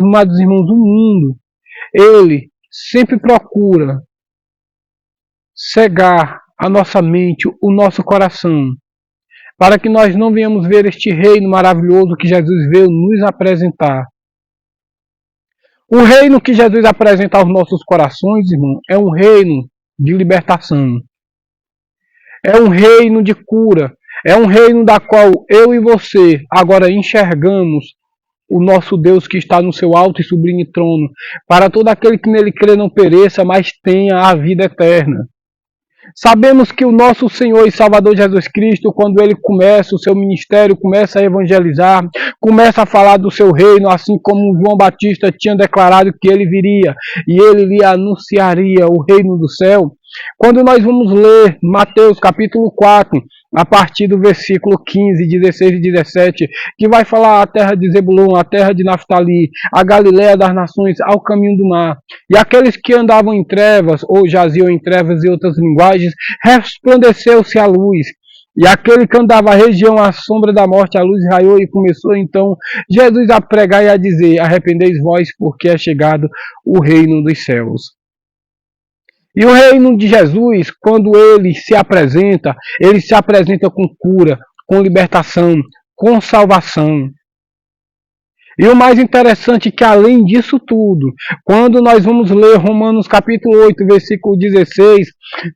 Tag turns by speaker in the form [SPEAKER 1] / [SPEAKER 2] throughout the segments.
[SPEAKER 1] amados irmãos, o mundo, ele sempre procura cegar a nossa mente, o nosso coração, para que nós não venhamos ver este reino maravilhoso que Jesus veio nos apresentar. O reino que Jesus apresenta aos nossos corações, irmão, é um reino de libertação. É um reino de cura. É um reino da qual eu e você agora enxergamos o nosso Deus que está no seu alto e sublime trono, para todo aquele que nele crê não pereça, mas tenha a vida eterna. Sabemos que o nosso Senhor e Salvador Jesus Cristo, quando ele começa o seu ministério, começa a evangelizar, começa a falar do seu reino, assim como João Batista tinha declarado que ele viria e ele lhe anunciaria o reino do céu. Quando nós vamos ler Mateus capítulo 4, a partir do versículo 15, 16 e 17, que vai falar a terra de Zebulon, a terra de Naftali, a Galiléia das nações, ao caminho do mar. E aqueles que andavam em trevas, ou jaziam em trevas e outras linguagens, resplandeceu-se a luz. E aquele que andava à região à sombra da morte, a luz raiou e começou então Jesus a pregar e a dizer: arrependeis vós, porque é chegado o reino dos céus. E o reino de Jesus, quando ele se apresenta com cura, com libertação, com salvação. E o mais interessante é que além disso tudo, quando nós vamos ler Romanos capítulo 8, versículo 16,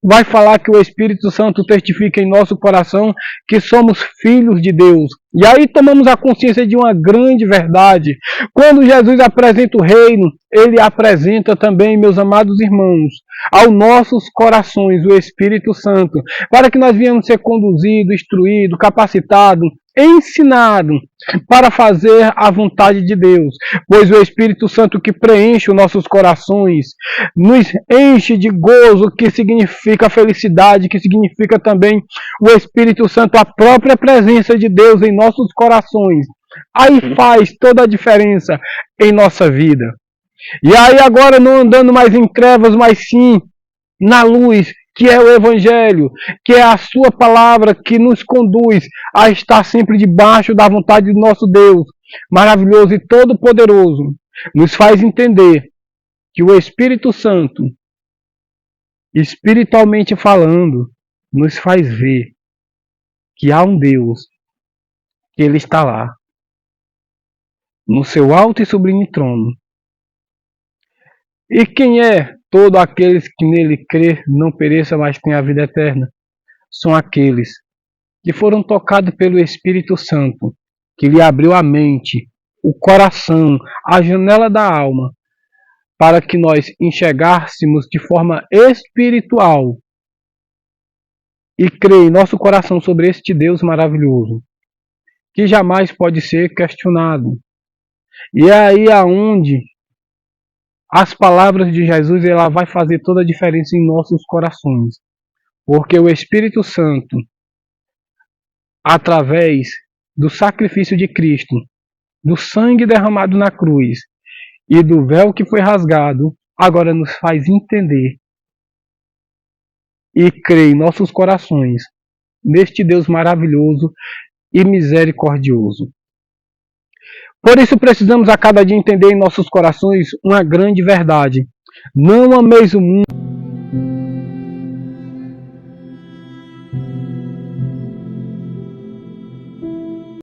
[SPEAKER 1] vai falar que o Espírito Santo testifica em nosso coração que somos filhos de Deus. E aí tomamos a consciência de uma grande verdade. Quando Jesus apresenta o reino, ele apresenta também, meus amados irmãos, aos nossos corações o Espírito Santo, para que nós venhamos ser conduzidos, instruídos, capacitados, ensinados para fazer a vontade de Deus, pois o Espírito Santo que preenche os nossos corações, nos enche de gozo, que significa felicidade, que significa também o Espírito Santo, a própria presença de Deus em nossos corações. Aí faz toda a diferença em nossa vida. E aí agora não andando mais em trevas, mas sim na luz, que é o Evangelho, que é a sua palavra que nos conduz a estar sempre debaixo da vontade do nosso Deus, maravilhoso e todo-poderoso, nos faz entender que o Espírito Santo, espiritualmente falando, nos faz ver que há um Deus, que Ele está lá, no seu alto e sublime trono. E quem é todo aqueles que nele crê não pereça, mas tenha a vida eterna? São aqueles que foram tocados pelo Espírito Santo, que lhe abriu a mente, o coração, a janela da alma, para que nós enxergássemos de forma espiritual e crer em nosso coração sobre este Deus maravilhoso, que jamais pode ser questionado. E é aí aonde as palavras de Jesus ela vai fazer toda a diferença em nossos corações. Porque o Espírito Santo, através do sacrifício de Cristo, do sangue derramado na cruz e do véu que foi rasgado, agora nos faz entender e crer em nossos corações neste Deus maravilhoso e misericordioso. Por isso precisamos a cada dia entender em nossos corações uma grande verdade. Não ameis o mundo.